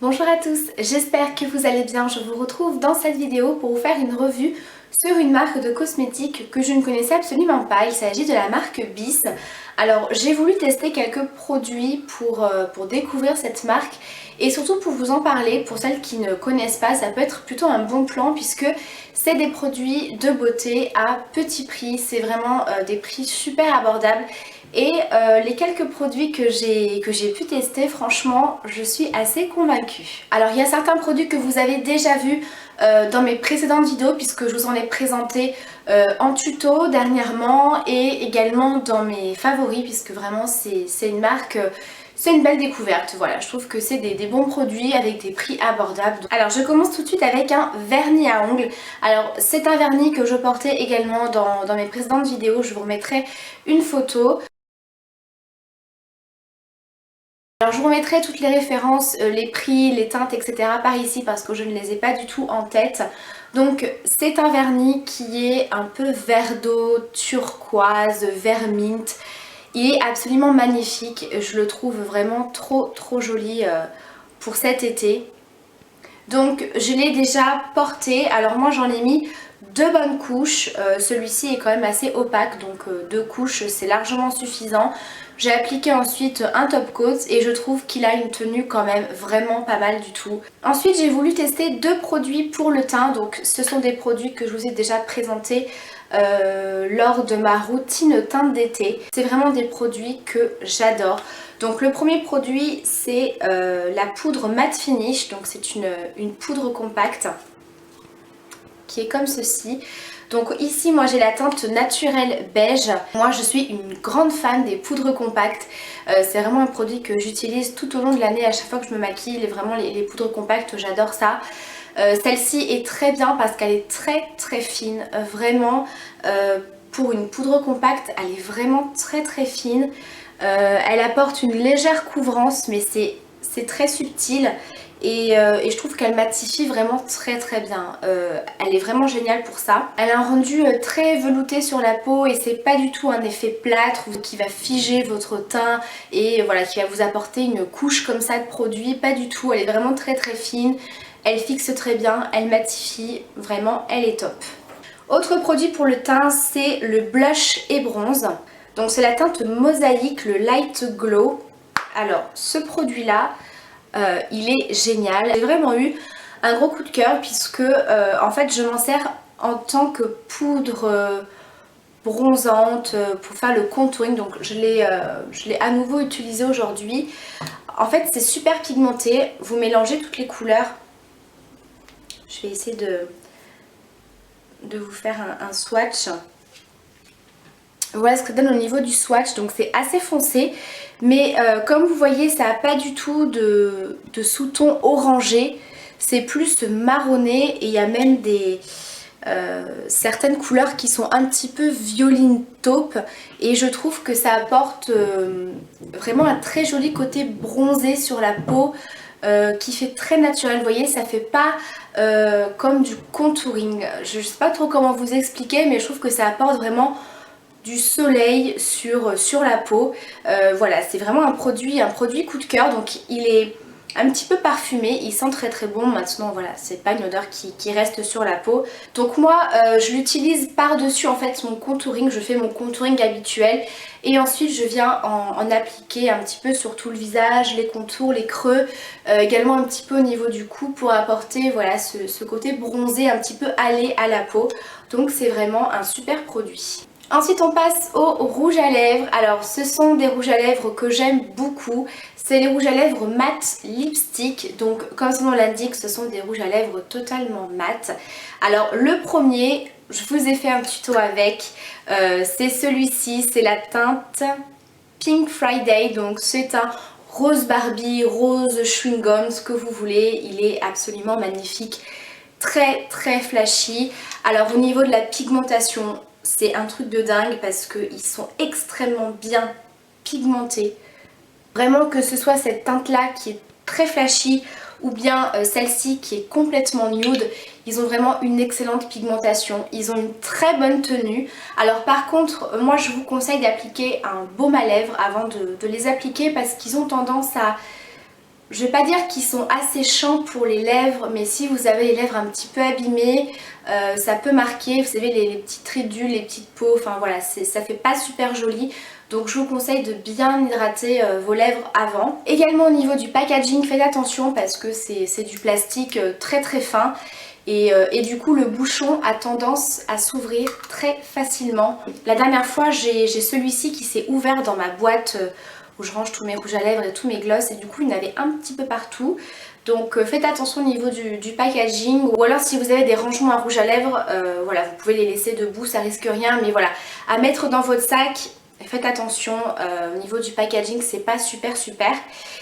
Bonjour à tous, j'espère que vous allez bien. Je vous retrouve dans cette vidéo pour vous faire une revue sur une marque de cosmétiques que je ne connaissais absolument pas. Il s'agit de la marque Bis. Alors j'ai voulu tester quelques produits pour découvrir cette marque et surtout pour vous en parler. Pour celles qui ne connaissent pas, ça peut être plutôt un bon plan puisque c'est des produits de beauté à petit prix. C'est vraiment des prix super abordables. Et les quelques produits que j'ai pu tester, franchement, je suis assez convaincue. Alors il y a certains produits que vous avez déjà vus dans mes précédentes vidéos puisque je vous en ai présenté en tuto dernièrement et également dans mes favoris puisque vraiment c'est une marque... c'est une belle découverte, voilà, je trouve que c'est des bons produits avec des prix abordables. Alors je commence tout de suite avec un vernis à ongles. Alors c'est un vernis que je portais également dans mes précédentes vidéos, je vous remettrai une photo. Alors je vous remettrai toutes les références, les prix, les teintes, etc. par ici parce que je ne les ai pas du tout en tête. Donc c'est un vernis qui est un peu vert d'eau, turquoise, vert mint. Il est absolument magnifique, je le trouve vraiment trop joli pour cet été. Donc je l'ai déjà porté, alors moi j'en ai mis deux bonnes couches, celui-ci est quand même assez opaque donc deux couches c'est largement suffisant. J'ai appliqué ensuite un top coat et je trouve qu'il a une tenue quand même vraiment pas mal du tout. Ensuite j'ai voulu tester deux produits pour le teint, donc ce sont des produits que je vous ai déjà présentés lors de ma routine teinte d'été. C'est vraiment des produits que j'adore. Donc le premier produit c'est la poudre matte finish, donc c'est une poudre compacte qui est comme ceci. Donc ici moi j'ai la teinte naturelle beige. Moi je suis une grande fan des poudres compactes. C'est vraiment un produit que j'utilise tout au long de l'année à chaque fois que je me maquille. Vraiment les poudres compactes, j'adore ça. Celle-ci est très bien parce qu'elle est très fine. Vraiment pour une poudre compacte elle est vraiment très fine. Elle apporte une légère couvrance mais c'est très subtil. Et je trouve qu'elle matifie vraiment très bien. Elle est vraiment géniale pour ça. Elle a un rendu très velouté sur la peau et c'est pas du tout un effet plâtre qui va figer votre teint et voilà, qui va vous apporter une couche comme ça de produit. Pas du tout, elle est vraiment très fine. Elle fixe très bien, elle matifie, vraiment elle est top. Autre produit pour le teint, c'est le blush et bronze. Donc c'est la teinte Mosaïque, le Light Glow. Alors ce produit là, il est génial. J'ai vraiment eu un gros coup de cœur puisque en fait je m'en sers en tant que poudre bronzante pour faire le contouring. Donc je l'ai à nouveau utilisé aujourd'hui. En fait c'est super pigmenté. Vous mélangez toutes les couleurs. Je vais essayer de vous faire un swatch. Voilà ce que ça donne au niveau du swatch, donc c'est assez foncé mais comme vous voyez ça n'a pas du tout de sous-ton orangé, c'est plus marronné et il y a même certaines couleurs qui sont un petit peu violine taupe et je trouve que ça apporte vraiment un très joli côté bronzé sur la peau qui fait très naturel. Vous voyez, ça fait pas comme du contouring, je sais pas trop comment vous expliquer mais je trouve que ça apporte vraiment du soleil sur la peau. Voilà, c'est vraiment un produit coup de cœur. Donc il est un petit peu parfumé, il sent très bon. Maintenant voilà, c'est pas une odeur qui reste sur la peau. Donc moi je l'utilise par dessus en fait mon contouring. Je fais mon contouring habituel et ensuite je viens en appliquer un petit peu sur tout le visage, les contours, les creux, également un petit peu au niveau du cou pour apporter voilà ce côté bronzé un petit peu allé à la peau. Donc c'est vraiment un super produit. Ensuite on passe au rouge à lèvres. Alors ce sont des rouges à lèvres que j'aime beaucoup. C'est les rouges à lèvres mat lipstick. Donc comme son nom l'indique, ce sont des rouges à lèvres totalement mat. Alors le premier, je vous ai fait un tuto avec. C'est celui-ci, c'est la teinte Pink Friday. Donc c'est un rose Barbie, rose chewing gum, ce que vous voulez. Il est absolument magnifique. Très flashy. Alors au niveau de la pigmentation, c'est un truc de dingue parce qu'ils sont extrêmement bien pigmentés. Vraiment que ce soit cette teinte là qui est très flashy ou bien celle-ci qui est complètement nude, ils ont vraiment une excellente pigmentation, ils ont une très bonne tenue. Alors par contre moi je vous conseille d'appliquer un baume à lèvres avant de les appliquer parce qu'ils ont tendance je vais pas dire qu'ils sont asséchants pour les lèvres, mais si vous avez les lèvres un petit peu abîmées, ça peut marquer, vous savez, les petites ridules, les petites peaux, enfin voilà, ça fait pas super joli. Donc je vous conseille de bien hydrater vos lèvres avant. Également au niveau du packaging, faites attention parce que c'est du plastique très très fin. Et du coup le bouchon a tendance à s'ouvrir très facilement. La dernière fois j'ai celui-ci qui s'est ouvert dans ma boîte où je range tous mes rouges à lèvres et tous mes gloss, et du coup il y en avait un petit peu partout. Donc faites attention au niveau du packaging, ou alors si vous avez des rangements à rouge à lèvres, voilà, vous pouvez les laisser debout, ça risque rien, mais voilà, à mettre dans votre sac, faites attention au niveau du packaging, c'est pas super.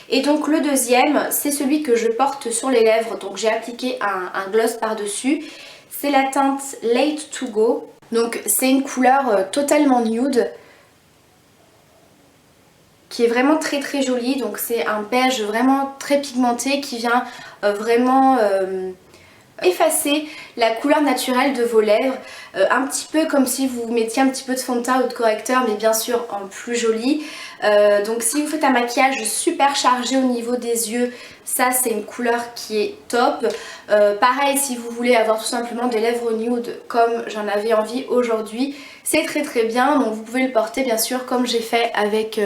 Et donc le deuxième, c'est celui que je porte sur les lèvres, donc j'ai appliqué un gloss par dessus, c'est la teinte Late to Go, donc c'est une couleur totalement nude, qui est vraiment très très jolie. Donc c'est un beige vraiment très pigmenté qui vient vraiment effacer la couleur naturelle de vos lèvres, un petit peu comme si vous mettiez un petit peu de fond de teint ou de correcteur, mais bien sûr en plus joli. Donc si vous faites un maquillage super chargé au niveau des yeux, ça c'est une couleur qui est top. Pareil, si vous voulez avoir tout simplement des lèvres nude comme j'en avais envie aujourd'hui, c'est très très bien. Donc vous pouvez le porter bien sûr comme j'ai fait avec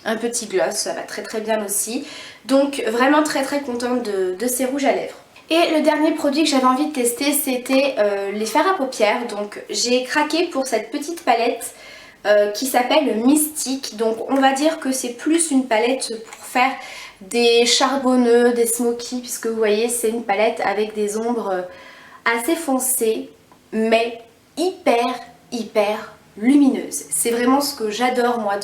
un petit gloss, ça va très très bien aussi. Donc vraiment très très contente de ces rouges à lèvres. Et le dernier produit que j'avais envie de tester, c'était les fards à paupières. Donc j'ai craqué pour cette petite palette qui s'appelle Mystique. Donc on va dire que c'est plus une palette pour faire des charbonneux, des smoky, puisque vous voyez c'est une palette avec des ombres assez foncées, mais hyper lumineuses. C'est vraiment ce que j'adore moi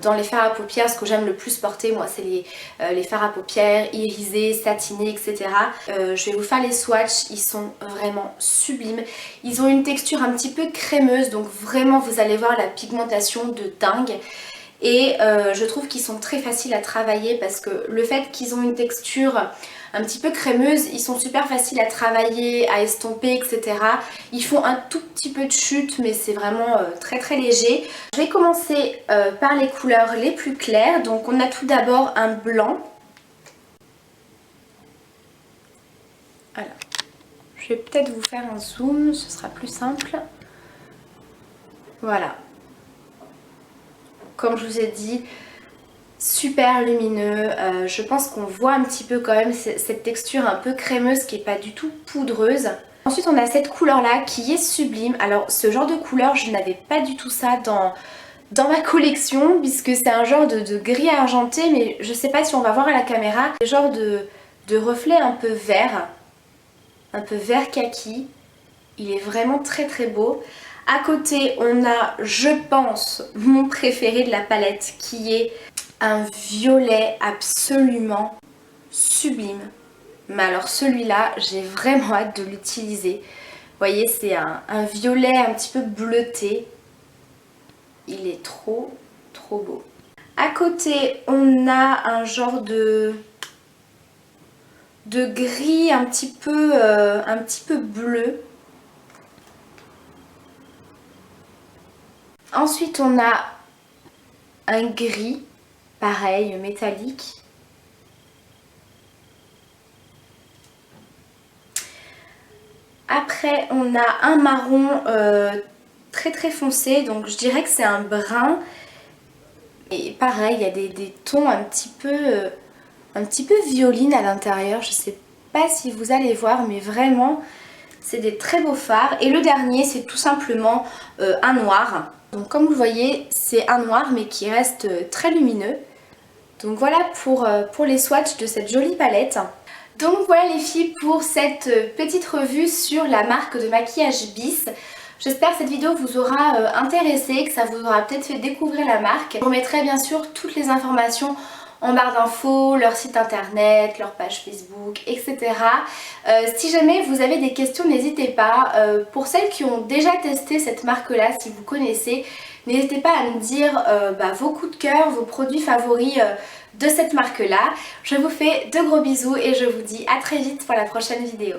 dans les fards à paupières. Ce que j'aime le plus porter moi, c'est les fards à paupières irisés, satinés, etc. Je vais vous faire les swatchs, ils sont vraiment sublimes. Ils ont une texture un petit peu crémeuse, donc vraiment vous allez voir la pigmentation de dingue. Et je trouve qu'ils sont très faciles à travailler parce que le fait qu'ils ont une texture un petit peu crémeuse, ils sont super faciles à travailler, à estomper, etc. Ils font un tout petit peu de chute, mais c'est vraiment très très léger. Je vais commencer par les couleurs les plus claires. Donc on a tout d'abord un blanc. Alors, je vais peut-être vous faire un zoom, ce sera plus simple. Voilà. Comme je vous ai dit, super lumineux, je pense qu'on voit un petit peu quand même cette texture un peu crémeuse qui n'est pas du tout poudreuse. Ensuite on a cette couleur là qui est sublime. Alors ce genre de couleur je n'avais pas du tout ça dans ma collection, puisque c'est un genre de gris argenté, mais je sais pas si on va voir à la caméra, le genre de reflet un peu vert kaki. Il est vraiment très très beau. À côté on a, je pense, mon préféré de la palette qui est un violet absolument sublime. Mais alors celui-là, j'ai vraiment hâte de l'utiliser. Vous voyez, c'est un violet un petit peu bleuté. Il est trop beau. À côté, on a un genre de gris un petit peu bleu. Ensuite, on a un gris, pareil, métallique. Après, on a un marron très foncé, donc je dirais que c'est un brun. Et pareil, il y a des tons un petit peu violine à l'intérieur. Je sais pas si vous allez voir, mais vraiment, c'est des très beaux fards. Et le dernier, c'est tout simplement un noir. Donc comme vous le voyez, c'est un noir mais qui reste très lumineux. Donc voilà pour les swatchs de cette jolie palette. Donc voilà les filles pour cette petite revue sur la marque de maquillage Bis. J'espère que cette vidéo vous aura intéressé, que ça vous aura peut-être fait découvrir la marque. Je remettrai bien sûr toutes les informations en barre d'infos, leur site internet, leur page Facebook, etc. Si jamais vous avez des questions, n'hésitez pas. Pour celles qui ont déjà testé cette marque-là, si vous connaissez, n'hésitez pas à me dire vos coups de cœur, vos produits favoris de cette marque-là. Je vous fais de gros bisous et je vous dis à très vite pour la prochaine vidéo.